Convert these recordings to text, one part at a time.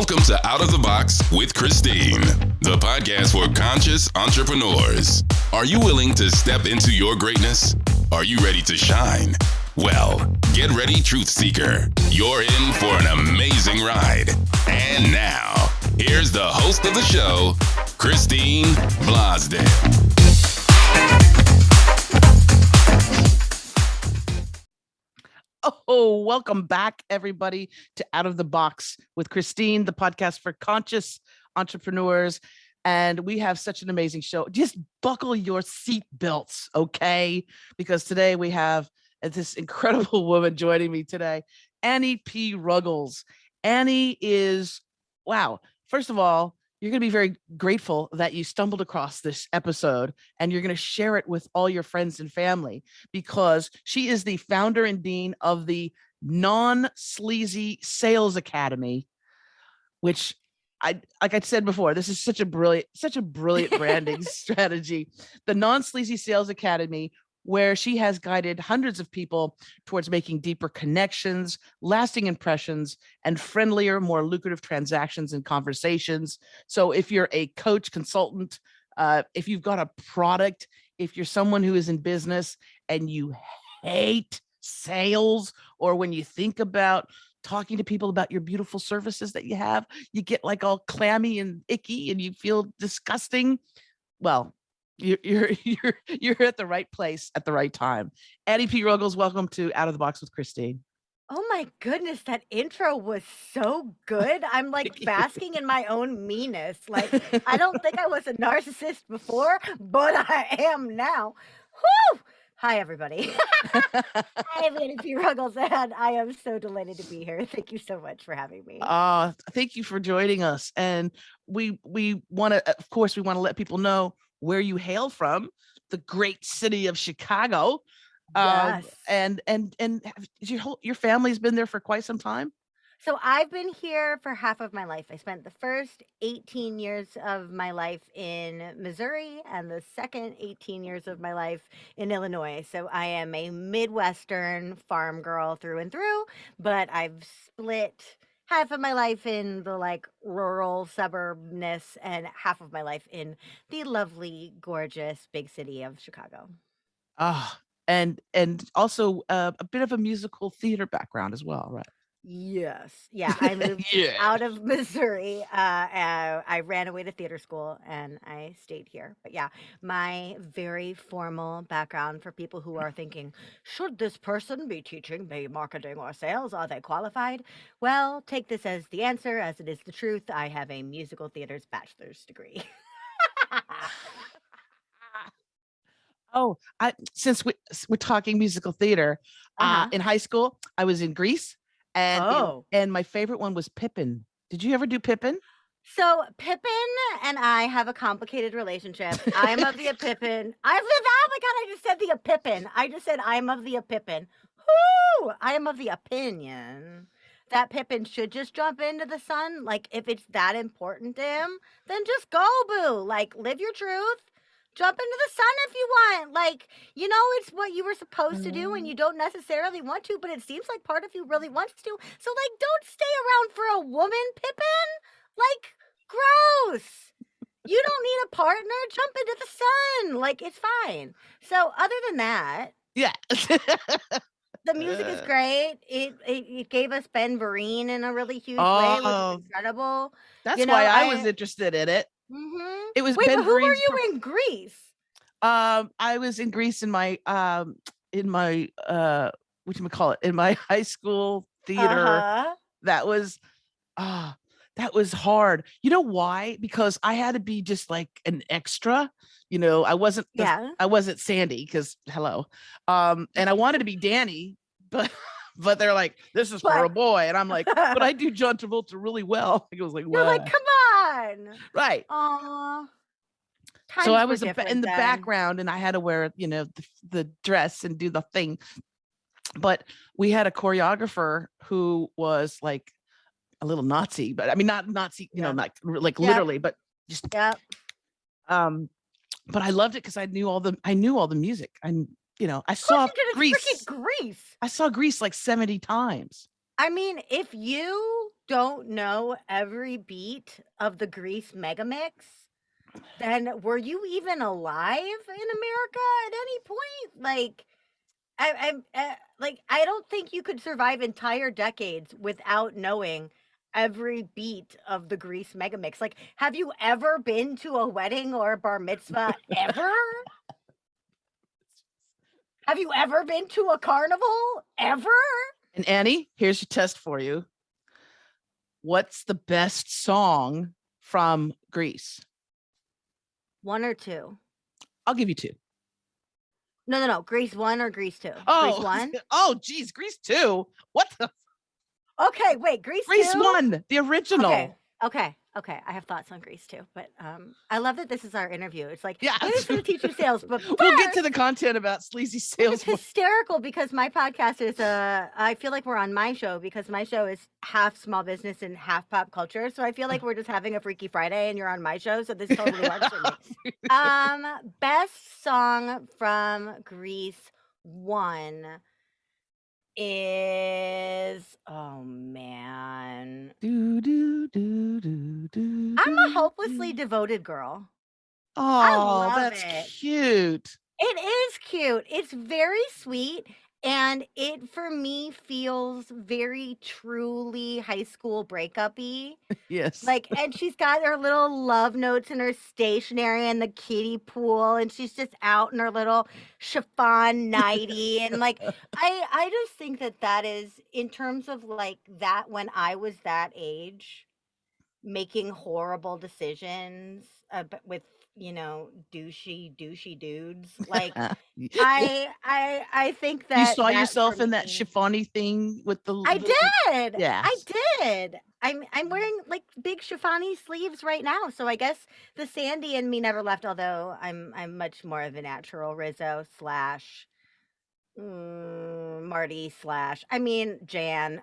Welcome to Out of the Box with Christine, the podcast for conscious entrepreneurs. Are you willing to step into your greatness? Are you ready to shine? Well, get ready, Truth Seeker. You're in for an amazing ride. And now, here's the host of the show, Christine Blosden. Oh, welcome back, everybody, to Out of the Box with Christine, the podcast for conscious entrepreneurs. And we have such an amazing show. Just buckle your seat belts, okay? Because today we have this incredible woman joining me today, Annie P. Ruggles. Annie is, wow, first of all, you're going to be very grateful that you stumbled across this episode and you're going to share it with all your friends and family because she is the founder and dean of the Non-Sleazy Sales Academy, which like I said before, this is such a brilliant branding strategy. The Non-Sleazy Sales Academy, where she has guided hundreds of people towards making deeper connections, lasting impressions, and friendlier, more lucrative transactions and conversations. So if you're a coach, consultant, if you've got a product, if you're someone who is in business and you hate sales, or when you think about talking to people about your beautiful services that you have, you get like all clammy and icky and you feel disgusting. Well, you're at the right place at the right time. Annie P. Ruggles, welcome to Out of the Box with Christine. Oh my goodness, that intro was so good. I'm like basking in my own meanness. Like, I don't think I was a narcissist before, but I am now. Whew! Hi, everybody. I'm Annie P. Ruggles, and I am so delighted to be here. Thank you so much for having me. Thank you for joining us. And we want to, of course, we want to let people know where you hail from, the great city of Chicago. Yes. And your family's been there for quite some time? So I've been here for half of my life. I spent the first 18 years of my life in Missouri and the second 18 years of my life in Illinois. So I am a Midwestern farm girl through and through, but I've split half of my life in the like rural suburbness and half of my life in the lovely, gorgeous big city of Chicago. And also a bit of a musical theater background as well, right? Yes. Yeah, I moved out of Missouri. I ran away to theater school and I stayed here. But yeah, my very formal background for people who are thinking, should this person be teaching me marketing or sales? Are they qualified? Well, take this as the answer, as it is the truth. I have a musical theater's bachelor's degree. Oh, since we're talking musical theater, in high school, I was in Grease. And my favorite one was Pippin. Did you ever do Pippin? So Pippin and I have a complicated relationship. I'm of the Pippin. Oh my God, I just said the Pippin. I just said I'm of the Pippin. Whoo! I am of the opinion that Pippin should just jump into the sun. Like, if it's that important to him, then just go, boo. Like, live your truth. Jump into the sun if you want. Like, you know, it's what you were supposed to do and you don't necessarily want to, but it seems like part of you really wants to. So, like, don't stay around for a woman, Pippin. Like, gross. You don't need a partner. Jump into the sun. Like, it's fine. So, other than that, yeah. The music is great. It gave us Ben Vereen in a really huge way, which is incredible. That's why I was interested in it. Mm-hmm. It was Wait, Ben but who Vereen's were you in Grease? I was in Grease in my whatchamacallit, in my high school theater. That was hard. You know why? Because I had to be just like an extra. You know, I wasn't Sandy because hello. And I wanted to be Danny, but they're like, this is for a boy. And I'm like, but I do John Travolta really well. I was like, you're like, come on. Right. Aww. So I was in the background and I had to wear, you know, the dress and do the thing. But we had a choreographer who was like a little Nazi, but I mean, not Nazi, you know, not like literally, but just, but I loved it because I knew all the music. I saw Grease. Grease. I saw Grease like 70 times. I mean, if you don't know every beat of the Grease Megamix, then were you even alive in America at any point? Like, I don't think you could survive entire decades without knowing every beat of the Grease Megamix. Like, have you ever been to a wedding or a bar mitzvah ever? Have you ever been to a carnival ever? And Annie, here's your test for you. What's the best song from Grease? One or two? I'll give you two. No. Grease 1 or Grease 2? Oh, Grease 1? Oh, geez, Grease 2. What the? Okay, wait, Grease 2? Grease 1, the original. Okay. I have thoughts on Grease too, but I love that this is our interview. It's like, Yeah. I'm just going to teach you sales, but we'll get to the content about sleazy sales. It's hysterical because my podcast is I feel like we're on my show because my show is half small business and half pop culture. So I feel like we're just having a Freaky Friday and you're on my show. So this totally works for me. Best song from Grease 1 is, oh man, I'm a hopelessly devoted girl. Oh, that's it. cute. It is cute. It's very sweet. And it, for me, feels very truly high school breakup-y. Yes. Like, and she's got her little love notes in her stationery in the kiddie pool, and she's just out in her little chiffon nightie. And like, I just think that is, in terms of like that, when I was that age, making horrible decisions with, you know, douchey dudes. Like, I think that you saw that yourself for in that me- chiffony thing with the. I did. Yeah. I did. I'm wearing like big chiffony sleeves right now, so I guess the Sandy in me never left. Although I'm much more of a natural Rizzo slash Marty slash. I mean Jan.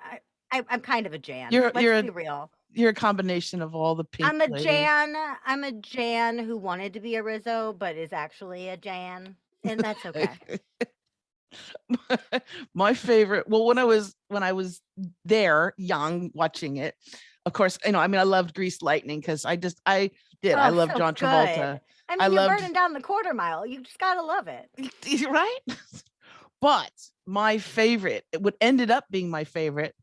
I'm kind of a Jan. Let's be real. You're a combination of all the pink. I'm a Jan. I'm a Jan who wanted to be a Rizzo, but is actually a Jan, and that's okay. My favorite. Well, when I was there, young, watching it, of course, you know, I mean, I loved Grease Lightning because I loved so John Travolta. Good. I mean, you're burning down the quarter mile. You just gotta love it, right? But my favorite, what ended up being my favorite,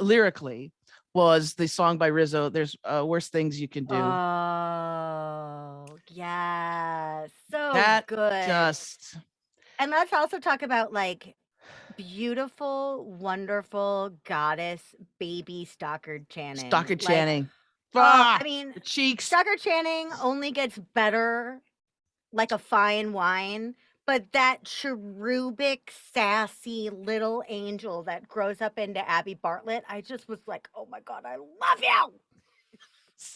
lyrically, was the song by Rizzo. There's Worst Things You Can Do. Oh, yes, so that good. And let's also talk about like beautiful, wonderful goddess baby Stockard Channing. I mean, the cheeks. Stockard Channing only gets better like a fine wine, but that cherubic, sassy little angel that grows up into Abby Bartlett, I just was like, oh my God, I love you.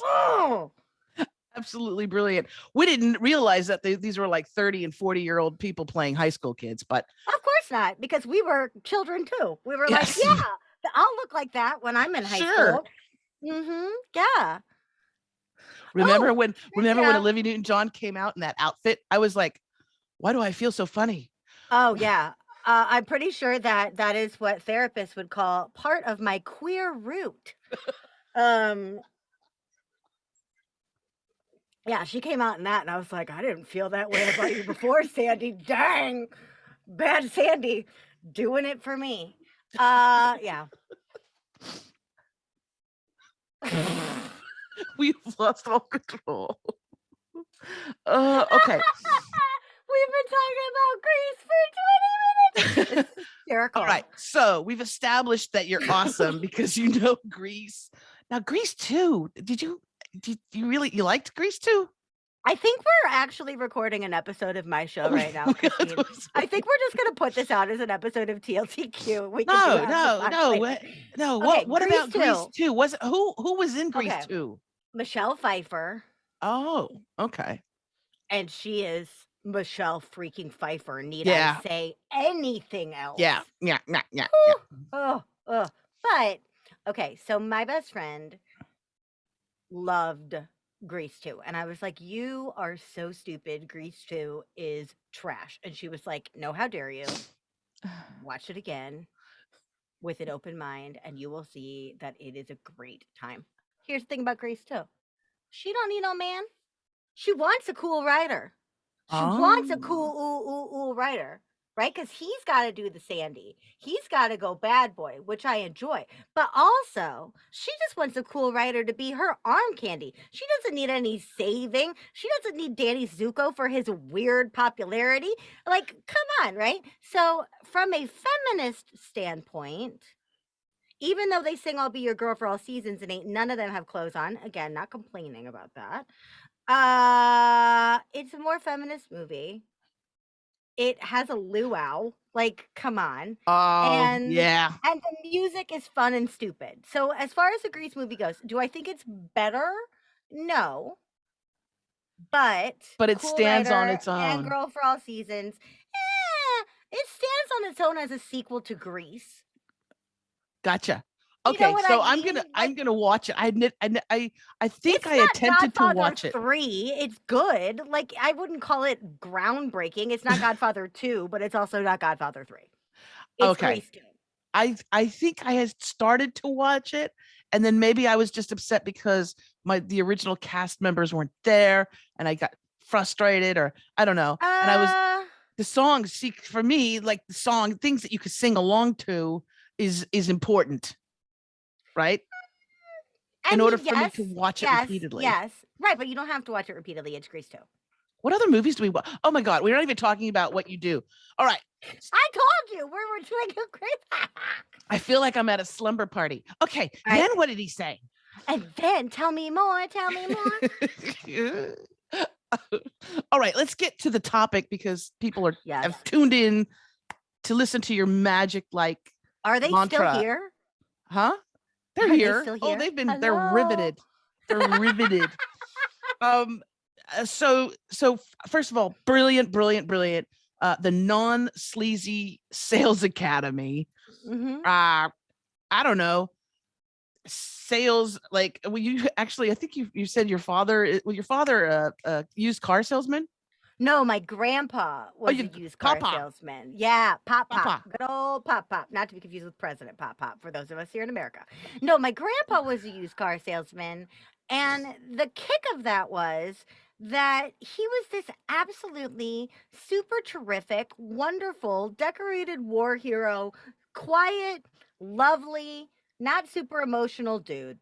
Oh. Absolutely brilliant. We didn't realize that these were like 30 and 40-year-old people playing high school kids, but of course not, because we were children too. We were like, yeah, I'll look like that when I'm in high school. Yeah. Remember when Olivia Newton-John came out in that outfit? I was like, why do I feel so funny? Oh yeah. I'm pretty sure that is what therapists would call part of my queer root. Yeah, she came out in that, and I was like, I didn't feel that way about you before, Sandy. Dang, bad Sandy, doing it for me. Yeah. We've lost all control. Okay. We've been talking about Grease for 20 minutes. It's hysterical. All right, so we've established that you're awesome because you know Grease. Now, Grease 2, did you liked Grease 2? I think we're actually recording an episode of my show right now, Christine. I think we're just going to put this out as an episode of TLTQ. No. Okay, what about Grease 2? Was it, who was in Grease 2? Michelle Pfeiffer. Oh, okay. And she is Michelle freaking Pfeiffer. Need I say anything else? Yeah. But okay, so my best friend loved Grease 2, and I was like, you are so stupid. Grease 2 is trash. And she was like, no, how dare you? Watch it again. with an open mind, and you will see that it is a great time. Here's the thing about Grace too. She don't need no man. She wants a cool writer. She wants a cool writer, right? Because he's got to do the Sandy. He's got to go bad boy, which I enjoy. But also, she just wants a cool writer to be her arm candy. She doesn't need any saving. She doesn't need Danny Zuko for his weird popularity. Like, come on, right? So, from a feminist standpoint, even though they sing "I'll Be Your Girl" for all seasons and ain't none of them have clothes on, again, not complaining about that. It's a more feminist movie. It has a luau. Like, come on. Oh, And yeah. and the music is fun and stupid. So as far as the Grease movie goes, do I think it's better? No. But it Cool stands on Writer its and own. Girl for All Seasons, it stands on its own as a sequel to Grease. Gotcha. You know Okay, what so I I'm mean? gonna watch it. I think It's I not attempted to Godfather watch it. 3. It's good. Like, I wouldn't call it groundbreaking. It's not Godfather 2, but it's also not Godfather 3. It's Okay. Grease 2. I think I had started to watch it, and then maybe I was just upset because the original cast members weren't there, and I got frustrated, or I don't know. And I was the songs. See, for me, like the song, things that you could sing along to is important, right? In order for me to watch it repeatedly. Yes, right, but you don't have to watch it repeatedly. It's Grease 2. What other movies do we watch? Oh my God, we're not even talking about what you do. All right. I told you we're doing a great. I feel like I'm at a slumber party. Okay, Right. then what did he say? And then tell me more. Tell me more. All right, let's get to the topic because people Yes. have tuned in to listen to your magic like Are they mantra. still here? Huh? They're Are they here. still Oh, here? they're riveted. They're riveted. So first of all, brilliant. The non-sleazy sales academy. Mhm. I don't know. Sales, like, well, you actually, I think you said your father a used car salesman. No, my grandpa was a used car Papa. salesman. Yeah, Pop. Papa. Good old Pop. Not to be confused with President Pop, for those of us here in America. No, my grandpa was a used car salesman. And the kick of that was that he was this absolutely super terrific, wonderful, decorated war hero, quiet, lovely, not super emotional dude.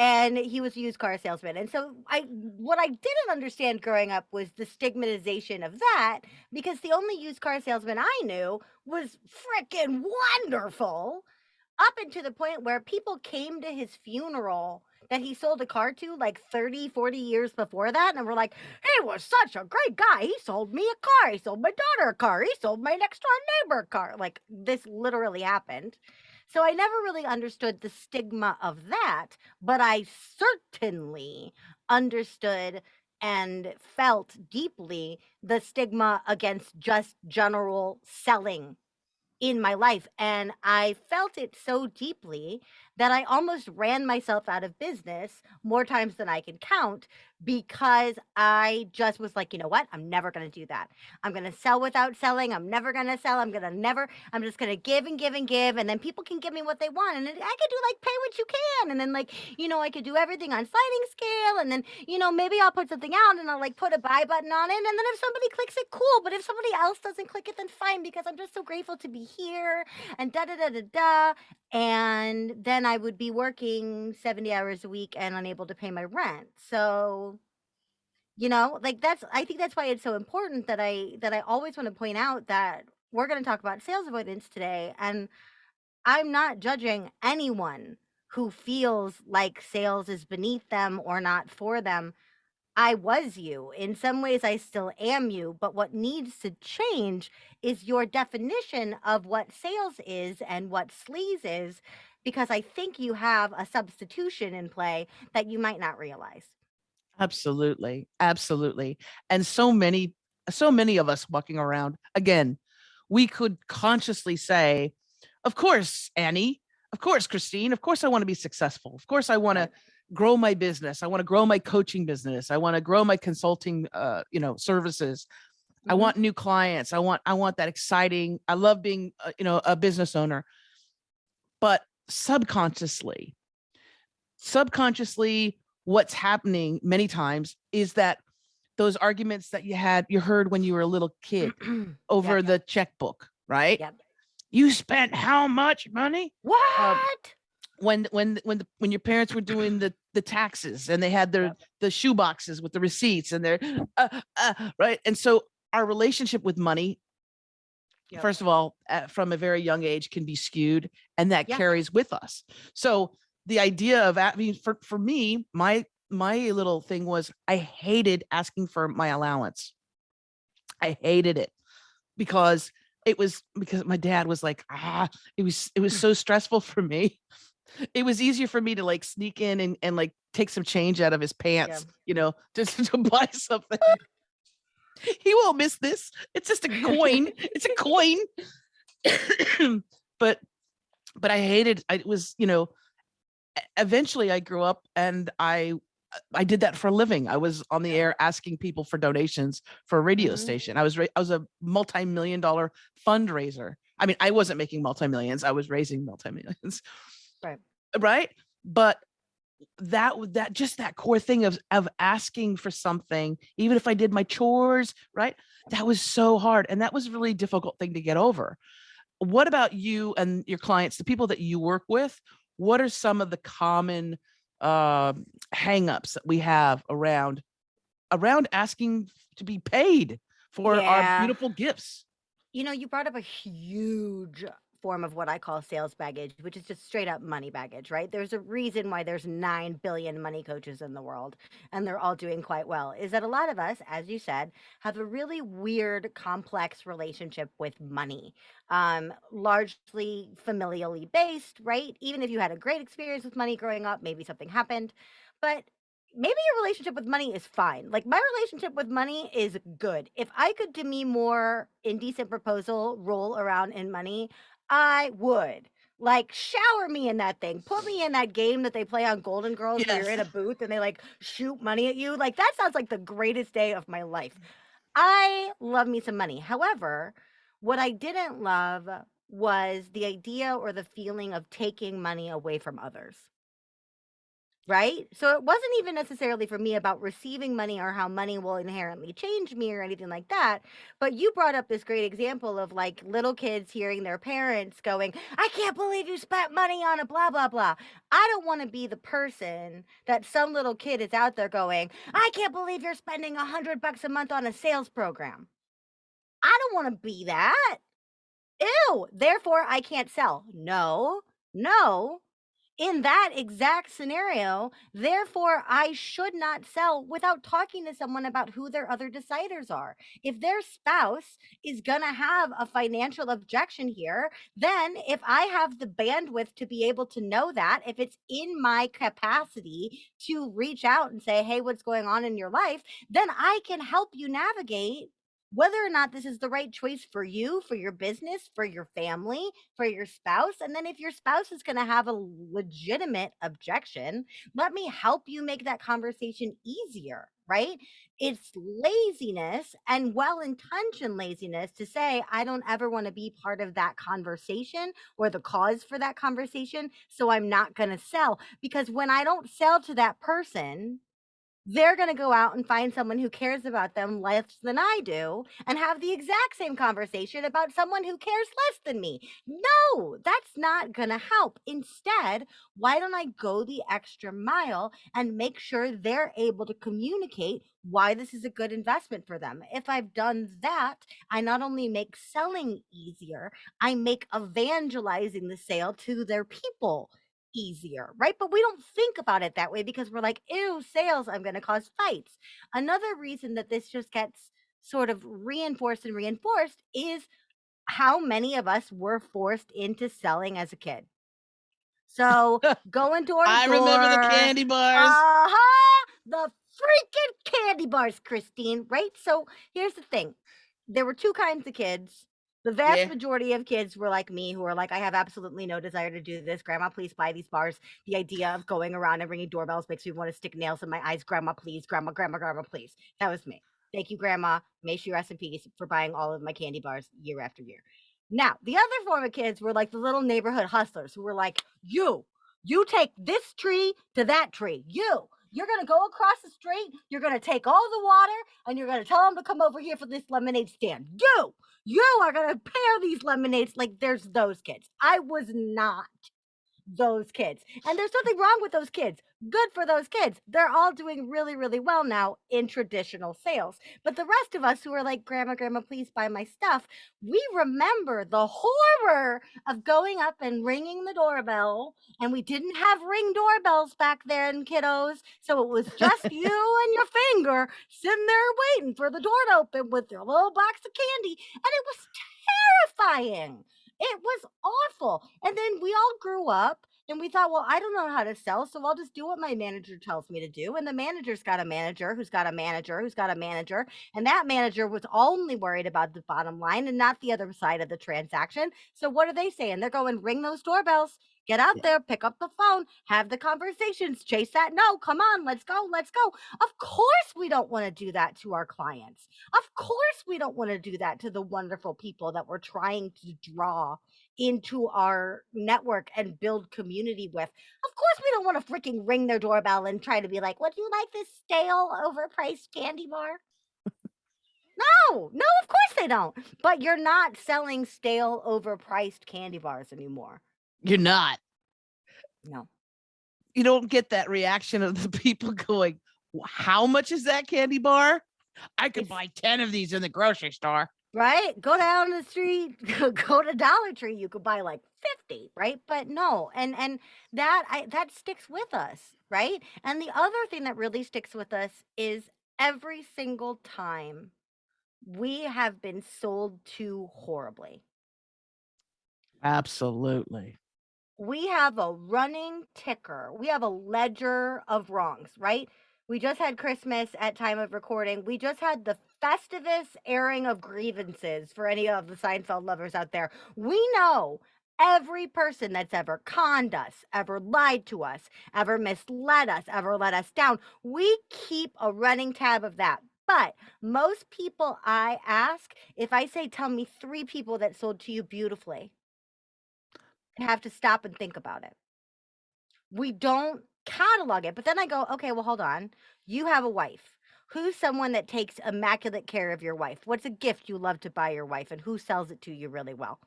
And he was a used car salesman. And so what I didn't understand growing up was the stigmatization of that, because the only used car salesman I knew was freaking wonderful, up until the point where people came to his funeral that he sold a car to like 30, 40 years before that. And were like, he was such a great guy. He sold me a car. He sold my daughter a car. He sold my next door neighbor a car. Like, this literally happened. So I never really understood the stigma of that, but I certainly understood and felt deeply the stigma against just general selling in my life. And I felt it so deeply that I almost ran myself out of business more times than I can count, because I just was like, you know what? I'm never going to do that. I'm going to sell without selling. I'm never going to sell. I'm just going to give and give and give. And then people can give me what they want. And then I could do like pay what you can. And then like, I could do everything on sliding scale. And then, maybe I'll put something out and I'll like put a buy button on it. And then if somebody clicks it, cool. But if somebody else doesn't click it, then fine, because I'm just so grateful to be here and da da da da da. And then I would be working 70 hours a week and unable to pay my rent. So, like I think that's why it's so important that I always want to point out that we're going to talk about sales avoidance today. And I'm not judging anyone who feels like sales is beneath them or not for them. I was you. In some ways, I still am you. But what needs to change is your definition of what sales is and what sleaze is, because I think you have a substitution in play that you might not realize. Absolutely. And so many of us walking around, again, we could consciously say, of course, Annie, of course, Christine, of course, I want to be successful. Of course, I want to grow my business. I want to grow my coaching business. I want to grow my consulting, services. I want new clients. I want that exciting. I love being, a business owner. but subconsciously, what's happening many times is that those arguments that you heard when you were a little kid over Yep. the checkbook, right? Yep. You spent how much money? What? When your parents were doing the taxes and they had their Yep. the shoe boxes with the receipts and their right. And so our relationship with money, Yep. first of all, from a very young age, can be skewed, and that Yeah. carries with us. So the idea of, I mean, for me, my little thing was I hated asking for my allowance. I hated it because my dad was like, it was so stressful for me. It was easier for me to like sneak in and like take some change out of his pants, just to buy something. He won't miss this. It's just a coin. It's a coin. but I hated, it was, eventually I grew up and I did that for a living. I was on the air asking people for donations for a radio station. I was a multi-million-dollar fundraiser. I mean, I wasn't making multi-millions. I was raising multi-millions. Right. But that just that core thing of asking for something, even if I did my chores, right? That was so hard. And that was a really difficult thing to get over. What about you and your clients, the people that you work with? What are some of the common hangups that we have around asking to be paid for our beautiful gifts? You brought up a huge form of what I call sales baggage, which is just straight up money baggage, right? There's a reason why there's 9 billion money coaches in the world, and they're all doing quite well. Is that a lot of us, as you said, have a really weird, complex relationship with money, largely familially based, right? Even if you had a great experience with money growing up, maybe something happened, but maybe your relationship with money is fine. Like my relationship with money is good. If I could Demi Moore indecent proposal roll around in money, I would. Like shower me in that thing. Put me in that game that they play on Golden Girls where you're in a booth and they like shoot money at you. Like that sounds like the greatest day of my life. I love me some money. However, what I didn't love was the idea or the feeling of taking money away from others. Right? So it wasn't even necessarily for me about receiving money or how money will inherently change me or anything like that. But you brought up this great example of like little kids hearing their parents going, I can't believe you spent money on a blah, blah, blah. I don't want to be the person that some little kid is out there going, I can't believe you're spending $100 a month on a sales program. I don't want to be that. Ew. Therefore, I can't sell. No. In that exact scenario, therefore, I should not sell without talking to someone about who their other deciders are. If their spouse is going to have a financial objection here, then if I have the bandwidth to be able to know that, if it's in my capacity to reach out and say, hey, what's going on in your life, then I can help you navigate whether or not this is the right choice for you, for your business, for your family, for your spouse. And then if your spouse is going to have a legitimate objection, let me help you make that conversation easier, right? It's laziness and well intentioned laziness to say, I don't ever want to be part of that conversation or the cause for that conversation. So I'm not going to sell. Because when I don't sell to that person, they're going to go out and find someone who cares about them less than I do and have the exact same conversation about someone who cares less than me. No, that's not going to help. Instead, why don't I go the extra mile and make sure they're able to communicate why this is a good investment for them? If I've done that, I not only make selling easier, I make evangelizing the sale to their people easier, right? But we don't think about it that way because we're like, ew, sales, I'm going to cause fights. Another reason that this just gets sort of reinforced is how many of us were forced into selling as a kid. So going door to door. I remember the candy bars. The freaking candy bars, Christine, right? So here's the thing. There were two kinds of kids. The vast majority of kids were like me, who are like, I have absolutely no desire to do this. Grandma, please buy these bars. The idea of going around and ringing doorbells makes me want to stick nails in my eyes. Grandma, please. Grandma, please. That was me. Thank you, Grandma. May she rest in peace for buying all of my candy bars year after year. Now, the other form of kids were like the little neighborhood hustlers who were like, you take this tree to that tree. You're going to go across the street. You're going to take all the water and you're going to tell them to come over here for this lemonade stand. You are going to pair these lemonades. Like there's those kids. I was not those kids. And there's nothing wrong with those kids. Good for those kids. They're all doing really, really well now in traditional sales. But the rest of us who are like, grandma, please buy my stuff, we remember the horror of going up and ringing the doorbell. And we didn't have ring doorbells back then, kiddos. So it was just you and your finger sitting there waiting for the door to open with your little box of candy. And it was terrifying. It was awful. And then we all grew up and we thought, well, I don't know how to sell, so I'll just do what my manager tells me to do. And the manager's got a manager who's got a manager who's got a manager. And that manager was only worried about the bottom line and not the other side of the transaction. So what are they saying? They're going, ring those doorbells. Get out there, pick up the phone, have the conversations, chase that no, come on, let's go. Of course we don't want to do that to our clients. Of course we don't want to do that to the wonderful people that we're trying to draw into our network and build community with. Of course we don't want to freaking ring their doorbell and try to be like, would you like this stale, overpriced candy bar? No, of course they don't. But you're not selling stale, overpriced candy bars anymore. You're not. No. You don't get that reaction of the people going, how much is that candy bar? I could buy 10 of these in the grocery store. Right? Go down the street, go to Dollar Tree, you could buy like 50, right? But no, and that sticks with us, right? And the other thing that really sticks with us is every single time we have been sold to horribly. Absolutely. We have a running ticker. We have a ledger of wrongs, right? We just had Christmas at time of recording. We just had the Festivus airing of grievances for any of the Seinfeld lovers out there. We know every person that's ever conned us, ever lied to us, ever misled us, ever let us down. We keep a running tab of that. But most people I ask, if I say, tell me 3 people that sold to you beautifully, I have to stop and think about it. We don't catalog it. But then I go, okay, well, hold on. You have a wife. Who's someone that takes immaculate care of your wife? What's a gift you love to buy your wife, and who sells it to you really well?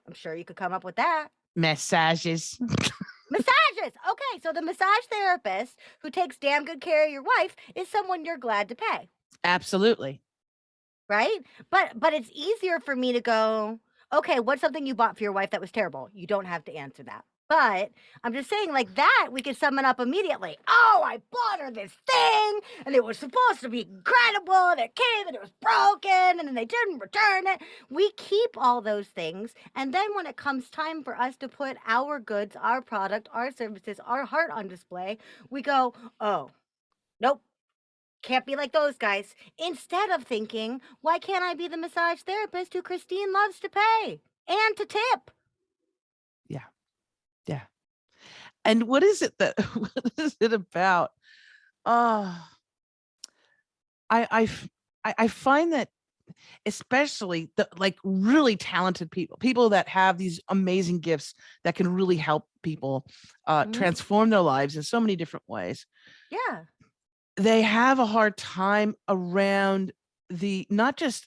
I'm sure you could come up with that. Massages. Massages. Okay, so the massage therapist who takes damn good care of your wife is someone you're glad to pay. Absolutely. Right? But it's easier for me to go, okay, what's something you bought for your wife that was terrible? You don't have to answer that. But I'm just saying, like that, we can sum it up immediately. Oh, I bought her this thing, and it was supposed to be incredible, and it came, and it was broken, and then they didn't return it. We keep all those things, and then when it comes time for us to put our goods, our product, our services, our heart on display, we go, oh, nope. Can't be like those guys. Instead of thinking, why can't I be the massage therapist who Christine loves to pay and to tip? Yeah. And what is it about? I find that especially the like really talented people that have these amazing gifts that can really help people transform their lives in so many different ways. Yeah. They have a hard time around the not just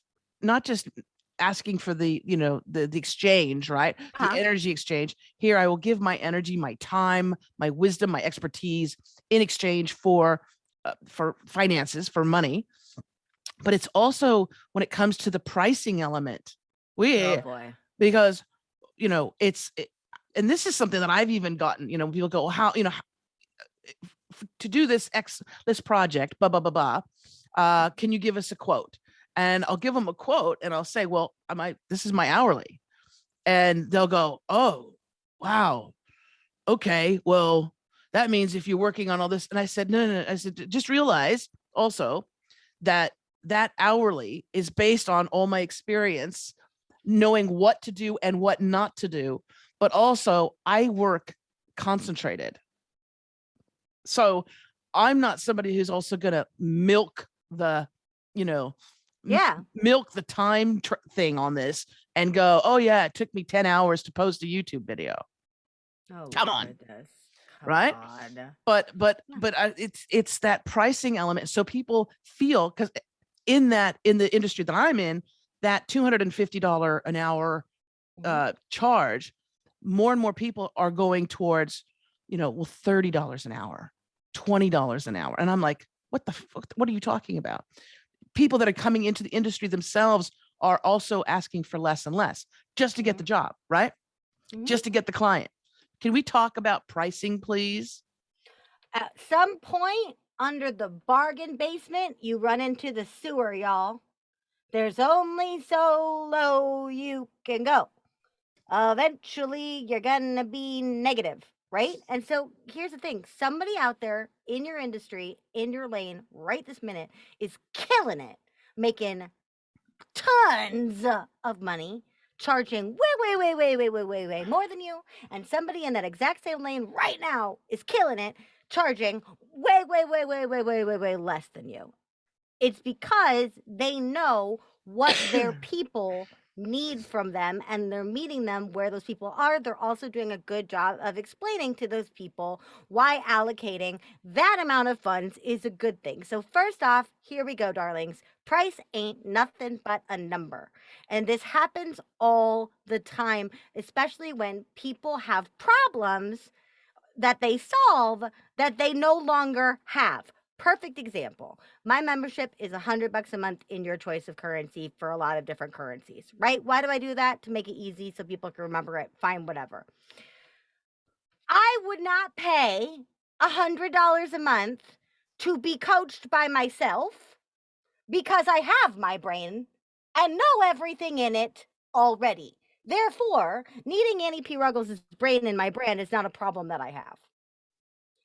asking for the the exchange, right? The energy exchange. Here I will give my energy, my time, my wisdom, my expertise in exchange for finances, for money. But it's also when it comes to the pricing element. Oh boy. Because and this is something that I've even gotten, people go, how to do this project, blah blah blah blah, can you give us a quote? And I'll give them a quote and I'll say, well, this is my hourly. And they'll go, oh, wow. Okay, well, that means if you're working on all this. And I said, no. I said, just realize also that hourly is based on all my experience, knowing what to do and what not to do. But also I work concentrated. So I'm not somebody who's also going to milk the, milk the time thing on this and go, oh yeah, it took me 10 hours to post a YouTube video. Oh, Come on. goodness. Right? God. But it's that pricing element. So people feel, because in the industry that I'm in, that $250 an hour charge, more and more people are going towards, well, $30 an hour, $20 an hour. And I'm like, what the fuck? What are you talking about? People that are coming into the industry themselves are also asking for less and less just to get the job, right? Just to get the client. Can we talk about pricing, please? At some point under the bargain basement, you run into the sewer, y'all. There's only so low you can go. Eventually, you're gonna be negative, right? And so here's the thing. Somebody out there in your industry, in your lane, right this minute, is killing it, making tons of money, charging way more than you. And somebody in that exact same lane right now is killing it, charging way less than you. It's because they know what their people need from them, and they're meeting them where those people are. They're also doing a good job of explaining to those people why allocating that amount of funds is a good thing. So first off, here we go, darlings. Price ain't nothing but a number. And this happens all the time, especially when people have problems that they solve that they no longer have. Perfect example. My membership is $100 a month in your choice of currency for a lot of different currencies, right? Why do I do that? To make it easy so people can remember it. Fine, whatever. I would not pay $100 a month to be coached by myself because I have my brain and know everything in it already. Therefore, needing Annie P. Ruggles' brain in my brand is not a problem that I have.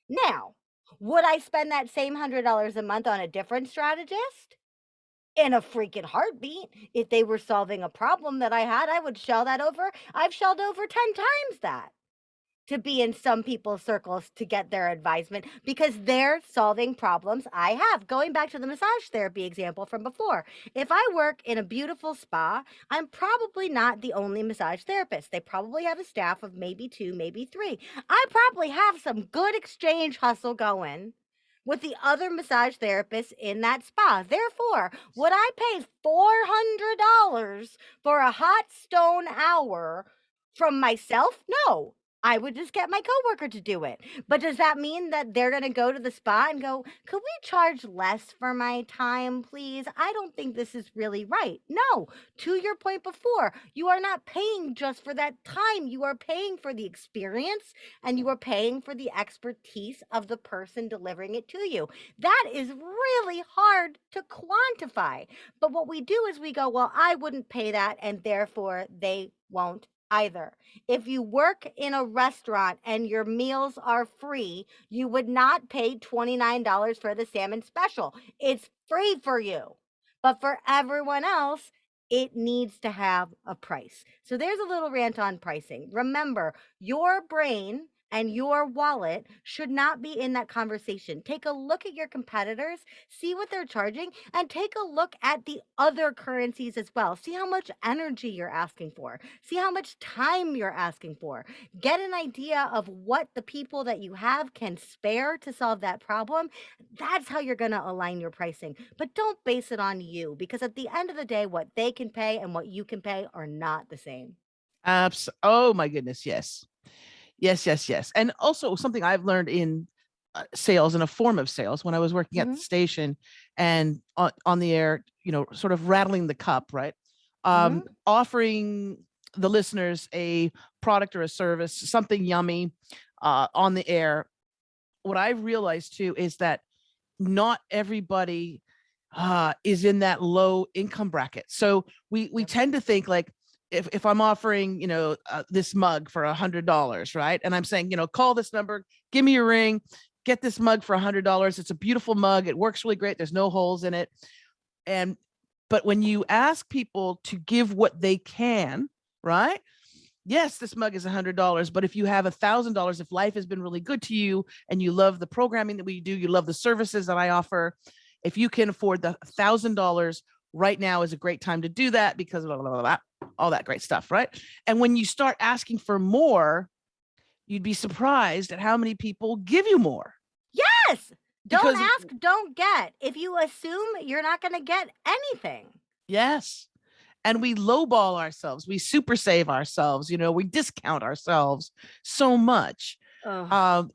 Now, would I spend that same $100 a month on a different strategist? In a freaking heartbeat. If they were solving a problem that I had, I would shell that over. I've shelled over 10 times that to be in some people's circles to get their advisement because they're solving problems I have. Going back to the massage therapy example from before, if I work in a beautiful spa, I'm probably not the only massage therapist. They probably have a staff of maybe 2, maybe 3. I probably have some good exchange hustle going with the other massage therapists in that spa. Therefore, would I pay $400 for a hot stone hour from myself? No. I would just get my coworker to do it. But does that mean that they're going to go to the spa and go, could we charge less for my time, please? I don't think this is really right. No, to your point before, you are not paying just for that time. You are paying for the experience and you are paying for the expertise of the person delivering it to you. That is really hard to quantify. But what we do is we go, well, I wouldn't pay that and therefore they won't either. If you work in a restaurant and your meals are free, you would not pay $29 for the salmon special. It's free for you. But for everyone else, it needs to have a price. So there's a little rant on pricing. Remember, your brain and your wallet should not be in that conversation. Take a look at your competitors, see what they're charging, and take a look at the other currencies as well. See how much energy you're asking for. See how much time you're asking for. Get an idea of what the people that you have can spare to solve that problem. That's how you're going to align your pricing. But don't base it on you, because at the end of the day, what they can pay and what you can pay are not the same. Oh my goodness, yes. Yes. And also something I've learned in sales, in a form of sales, when I was working at the station and on the air, sort of rattling the cup, right? Offering the listeners a product or a service, something yummy on the air. What I realized too is that not everybody is in that low income bracket. So we tend to think like, if I'm offering, this mug for $100, right? And I'm saying, call this number, give me your ring, get this mug for $100. It's a beautiful mug. It works really great. There's no holes in it. But when you ask people to give what they can, right? Yes, this mug is $100, but if you have $1,000, if life has been really good to you and you love the programming that we do, you love the services that I offer, if you can afford the $1,000 right now is a great time to do that because blah, blah, blah, blah, all that great stuff, right? And when you start asking for more, you'd be surprised at how many people give you more. Yes. Don't Because ask, don't get. If you assume, you're not going to get anything. yes. And we lowball ourselves. We super save ourselves. We discount ourselves so much. Ugh.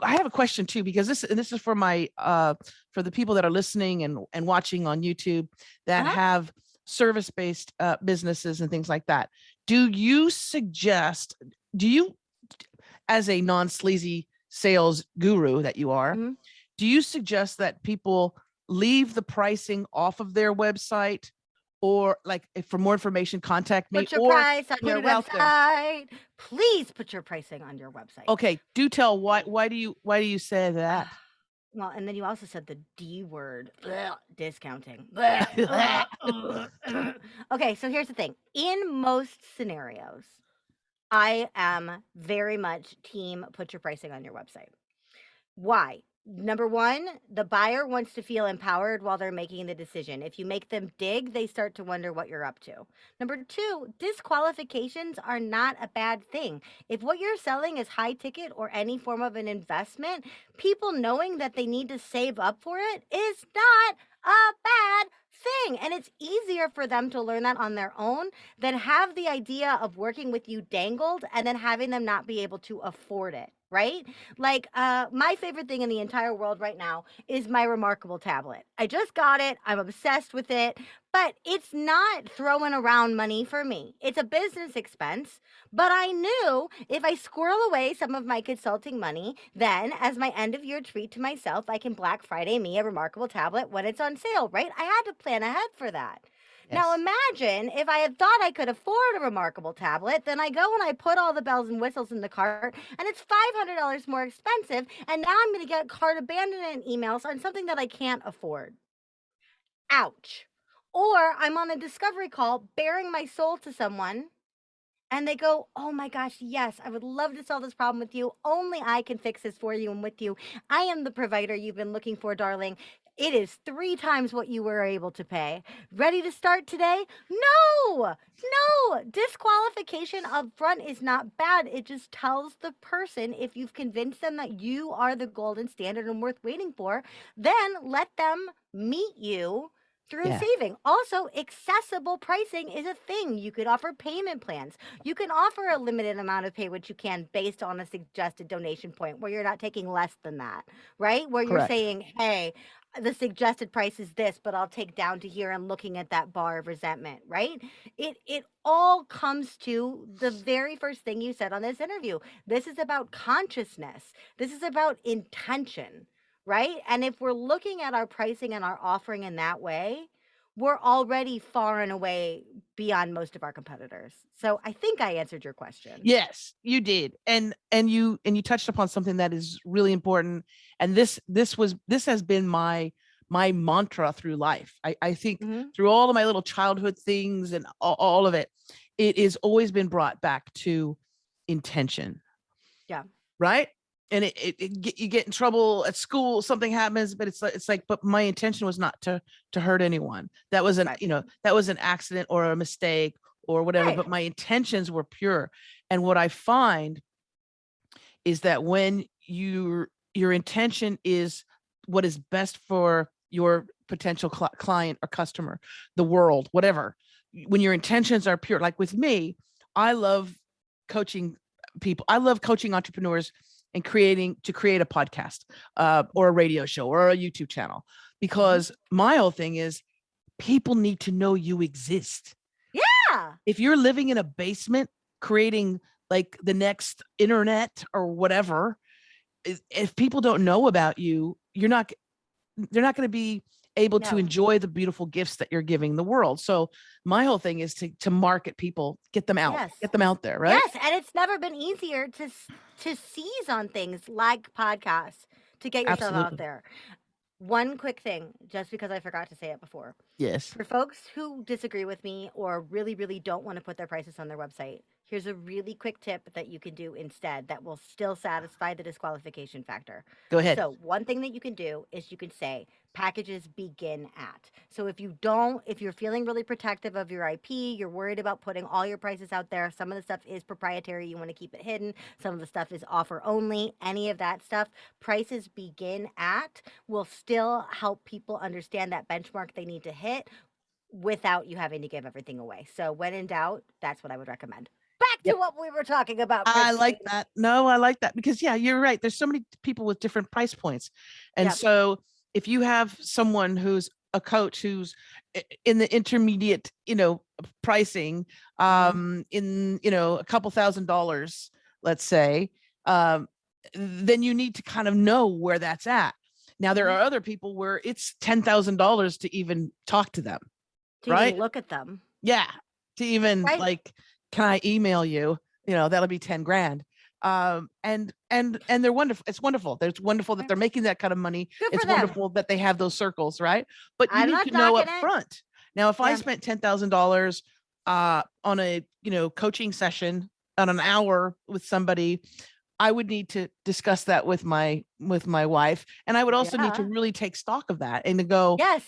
I have a question too, because this is for for the people that are listening and watching on YouTube that have service-based businesses and things like that. Do you, as a non-sleazy sales guru that you are, Mhm. do you suggest that people leave the pricing off of their website, or like if for more information, contact me, Put your or price on put your it out there? website. Please put your pricing on your website. Okay, do tell why do you say that? Well, and then you also said the D word, discounting. Okay, so here's the thing. In most scenarios, I am very much team put your pricing on your website. Why? Number one, the buyer wants to feel empowered while they're making the decision. If you make them dig, they start to wonder what you're up to. Number two, disqualifications are not a bad thing. If what you're selling is high ticket or any form of an investment, people knowing that they need to save up for it is not a bad thing. And it's easier for them to learn that on their own than have the idea of working with you dangled and then having them not be able to afford it. Right? Like, my favorite thing in the entire world right now is my Remarkable tablet. I just got it. I'm obsessed with it, but it's not throwing around money for me. It's a business expense, but I knew if I squirrel away some of my consulting money, then as my end of year treat to myself, I can Black Friday me a Remarkable tablet when it's on sale, right? I had to plan ahead for that. Now imagine if I had thought I could afford a Remarkable tablet, then I go and I put all the bells and whistles in the cart, and it's $500 more expensive, and now I'm going to get cart abandonment emails on something that I can't afford. Ouch. Or I'm on a discovery call bearing my soul to someone, and they go, oh my gosh, yes, I would love to solve this problem with you. Only I can fix this for you and with you. I am the provider you've been looking for, darling. It is 3 times what you were able to pay. Ready to start today? No, disqualification up front is not bad. It just tells the person, if you've convinced them that you are the golden standard and worth waiting for, then let them meet you through saving. Also, accessible pricing is a thing. You could offer payment plans. You can offer a limited amount of pay, which you can based on a suggested donation point where you're not taking less than that, right? Where you're saying, hey, the suggested price is this, but I'll take down to here and looking at that bar of resentment, right? It all comes to the very first thing you said on this interview. This is about consciousness. This is about intention. Right? And if we're looking at our pricing and our offering in that way, we're already far and away beyond most of our competitors. So I think I answered your question. Yes, you did. And you touched upon something that is really important. And this has been my mantra through life. I think through all of my little childhood things and all of it, it has always been brought back to intention. Yeah. Right? And you get in trouble at school, something happens, but it's like, but my intention was not to hurt anyone. That was that was an accident or a mistake or whatever, but my intentions were pure. And what I find is that when your intention is what is best for your potential client or customer, the world, whatever, when your intentions are pure, like with me, I love coaching people. I love coaching entrepreneurs and create a podcast or a radio show or a YouTube channel, because my whole thing is people need to know you exist. Yeah. If you're living in a basement creating like the next internet or whatever, if people don't know about you, they're not going to be able to enjoy the beautiful gifts that you're giving the world. So my whole thing is to market people, get them out, get them out there, right? Yes, and it's never been easier to seize on things like podcasts to get yourself out there. One quick thing, just because I forgot to say it before. Yes. For folks who disagree with me or really, really don't want to put their prices on their website, here's a really quick tip that you can do instead that will still satisfy the disqualification factor. Go ahead. So one thing that you can do is you can say, packages begin at. So if you're feeling really protective of your IP, you're worried about putting all your prices out there, some of the stuff is proprietary, you want to keep it hidden, some of the stuff is offer only, any of that stuff, prices begin at will still help people understand that benchmark they need to hit without you having to give everything away. So when in doubt, that's what I would recommend. Back to what we were talking about, I Christine. like that. No, I like that because yeah, you're right. There's so many people with different price points. And Yep. so if you have someone who's a coach who's in the intermediate, pricing, in, a couple $1,000s, let's say, then you need to kind of know where that's at. Now there are other people where it's $10,000 to even talk to them, To right? even look at them. Yeah. To even Right. like, can I email you? That'll be 10 grand. And they're wonderful. It's wonderful. It's wonderful that they're making that kind of money. Good for It's them. wonderful that they have those circles, right? But you I'm need not to know up knocking it. front. Now, if I Yeah. spent $10,000 on a, coaching session on an hour with somebody, I would need to discuss that with my wife. And I would also need to Yeah. really take stock of that and to go, Yes.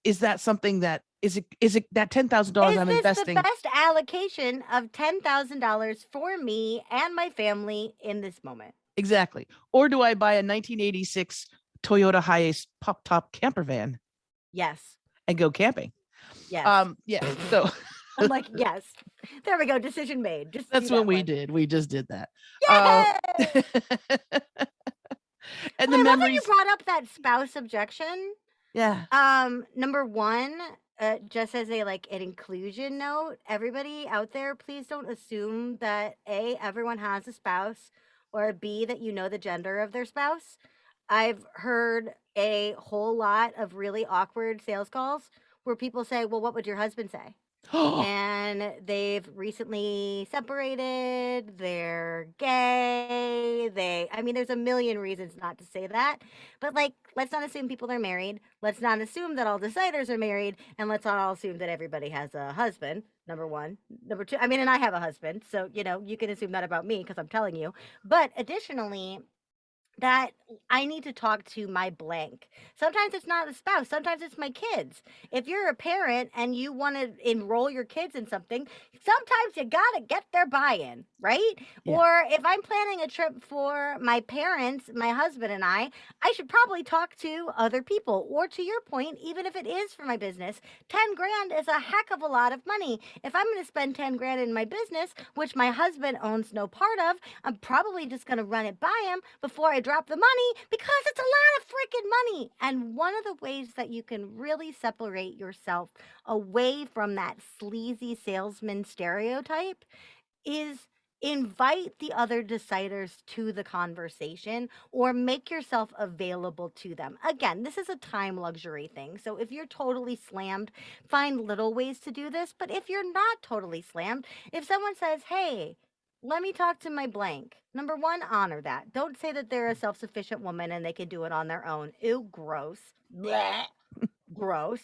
is that something that is it that $10,000 Is I'm this investing? the best allocation of $10,000 for me and my family in this moment? Exactly. Or do I buy a 1986 Toyota Hiace pop top camper van Yes. and go camping? Yes. Yeah. So I'm like, yes. There we go. Decision made. Just that's do what that we one. did. We just did that. Yay! And But the I love that you memories. brought up that spouse objection. Yeah. Number one, just as an inclusion note, everybody out there, please don't assume that A, everyone has a spouse, or B, that you know the gender of their spouse. I've heard a whole lot of really awkward sales calls where people say, well, what would your husband say? And they've recently separated, they're gay, there's a million reasons not to say that. But let's not assume people are married. Let's not assume that all deciders are married. And let's not all assume that everybody has a husband, number one. Number two, and I have a husband. So, you can assume that about me because I'm telling you. But additionally, that I need to talk to my blank. Sometimes it's not a spouse, sometimes it's my kids. If you're a parent and you want to enroll your kids in something, sometimes you got to get their buy-in, right? Yeah. Or if I'm planning a trip for my parents, my husband and I should probably talk to other people. Or to your point, even if it is for my business, 10 grand is a heck of a lot of money. If I'm going to spend 10 grand in my business, which my husband owns no part of, I'm probably just going to run it by him before I drop the money because it's a lot of freaking money. And one of the ways that you can really separate yourself away from that sleazy salesman stereotype is invite the other deciders to the conversation or make yourself available to them. Again, this is a time luxury thing. So if you're totally slammed, find little ways to do this. But if you're not totally slammed, if someone says, hey, let me talk to my blank. Number one, honor that. Don't say that they're a self-sufficient woman and they can do it on their own. Ew, gross. Blech. Gross.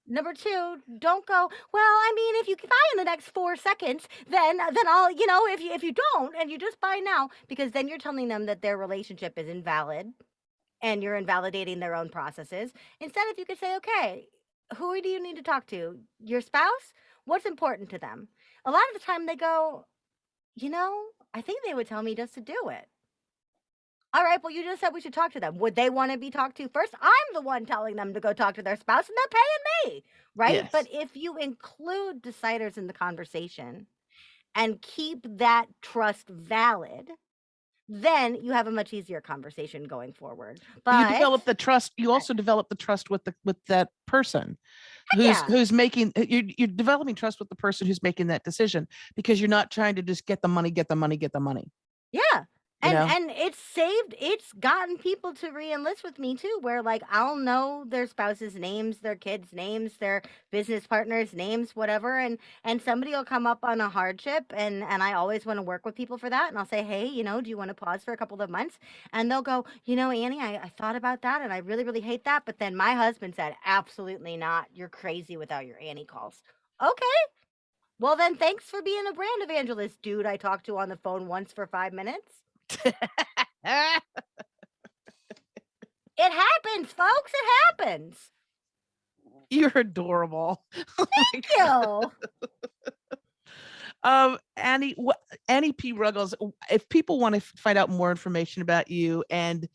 Number two, don't go, well, if you can buy in the next 4 seconds, then I'll, if you don't and you just buy now, because then you're telling them that their relationship is invalid and you're invalidating their own processes. Instead, if you could say, okay, who do you need to talk to? Your spouse? What's important to them? A lot of the time they go, I think they would tell me just to do it. All right, well, you just said we should talk to them. Would they want to be talked to first? I'm the one telling them to go talk to their spouse, and they're paying me, right? Yes. But if you include deciders in the conversation and keep that trust valid, then you have a much easier conversation going forward. But you develop the trust. You also develop the trust with that person who's making. You're developing trust with the person who's making that decision because you're not trying to just get the money. Yeah. And it's gotten people to re-enlist with me too, where I'll know their spouse's names, their kids' names, their business partners' names, whatever, and somebody will come up on a hardship and I always want to work with people for that. And I'll say, hey, do you want to pause for a couple of months? And they'll go, Annie, I thought about that and I really, really hate that. But then my husband said, absolutely not. You're crazy without your Annie calls. Okay. Well, then thanks for being a brand evangelist, dude I talked to on the phone once for 5 minutes. It happens, folks. It happens. You're adorable. Thank you. Annie P. Ruggles, if people want to find out more information about you and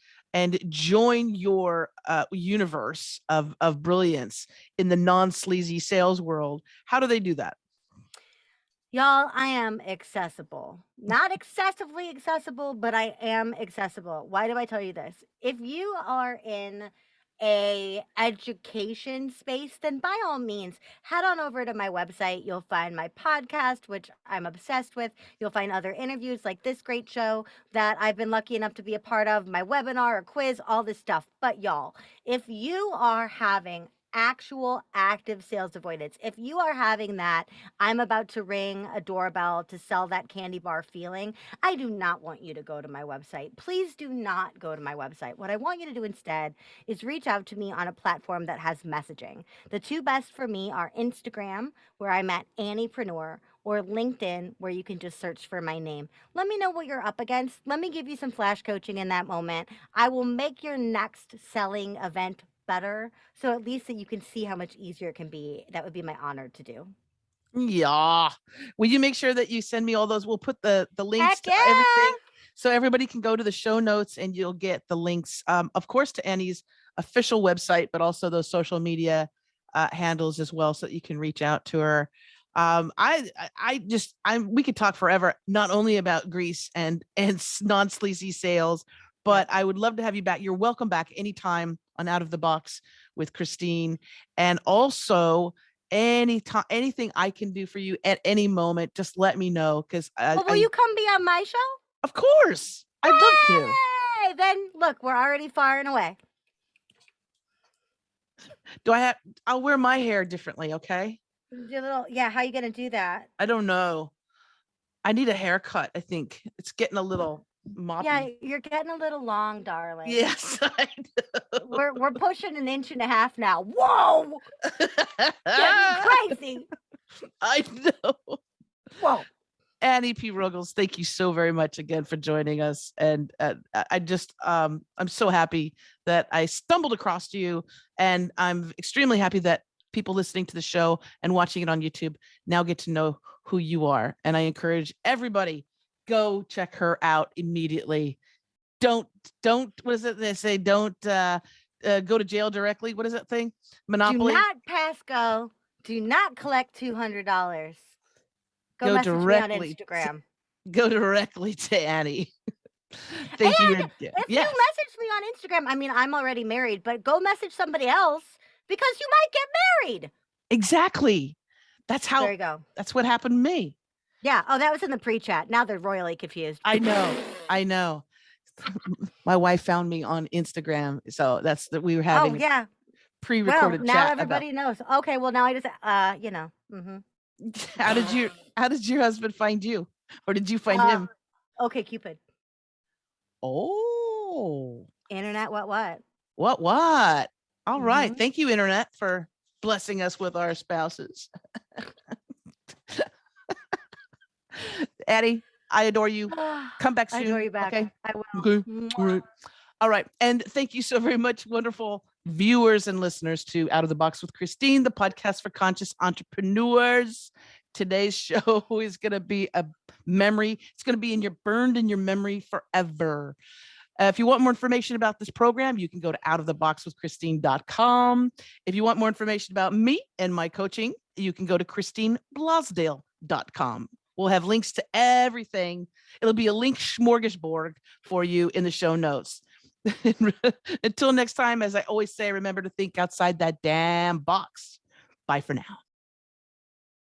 join your universe of brilliance in the non-sleazy sales world, how do they do that? Y'all, I am accessible. Not excessively accessible, but I am accessible. Why do I tell you this? If you are in a education space, then by all means, head on over to my website. You'll find my podcast, which I'm obsessed with. You'll find other interviews like this great show that I've been lucky enough to be a part of, my webinar, a quiz, all this stuff. But y'all, if you are having actual active sales avoidance, if you are having that I'm about to ring a doorbell to sell that candy bar feeling, I do not want you to go to my website. Please do not go to my website. What I want you to do instead is reach out to me on a platform that has messaging. The two best for me are Instagram, where I'm at Anniepreneur, or LinkedIn, where you can just search for my name. Let me know what you're up against. Let me give you some flash coaching in that moment. I will make your next selling event better, so at least that you can see how much easier it can be. That would be my honor to do. Yeah. Will you make sure that you send me all those? We'll put the links Heck to yeah! everything so everybody can go to the show notes and you'll get the links, of course, to Annie's official website, but also those social media handles as well, so that you can reach out to her. We could talk forever, not only about Grease and non-sleazy sales, but I would love to have you back. You're welcome back anytime on Out of the Box with Christine. And also anything I can do for you at any moment, just let me know. Because will you come be on my show? Of course. I'd love to. Hey, then look, we're already far and away. I'll wear my hair differently, okay? How you gonna do that? I don't know. I need a haircut, I think. It's getting a little moppy. Yeah, you're getting a little long, darling. Yes, I know. We're pushing 1.5 inches now. Whoa! Getting crazy. I know. Whoa. Annie P. Ruggles, thank you so very much again for joining us. And I'm so happy that I stumbled across you, and I'm extremely happy that people listening to the show and watching it on YouTube now get to know who you are. And I encourage everybody, go check her out immediately. Don't, what is it they say? Don't go to jail directly. What is that thing? Monopoly. Do not pass go. Do not collect $200. Go message directly me on Instagram. Go directly to Annie. Thank you. If you message me on Instagram, I mean, I'm already married, but go message somebody else because you might get married. Exactly. That's how. There you go. That's what happened to me. Yeah. Oh, that was in the pre-chat. Now they're royally confused. I know. My wife found me on Instagram, so that's that we were having. Oh yeah. Pre-recorded now chat. Everybody knows. Okay. Well, now I just How did your husband find you, or did you find him? Okay, Cupid. Oh. Internet. What? All right. Thank you, Internet, for blessing us with our spouses. Addie, I adore you. Come back soon. I adore you back. Okay. I will. Okay. All right. And thank you so very much, wonderful viewers and listeners, to Out of the Box with Christine, the podcast for conscious entrepreneurs. Today's show is going to be a memory. It's going to be burned in your memory forever. If you want more information about this program, you can go to outoftheboxwithchristine.com. If you want more information about me and my coaching, you can go to christineblasdale.com. We'll have links to everything. It'll be a link smorgasbord for you in the show notes. Until next time, as I always say, remember to think outside that damn box. Bye for now.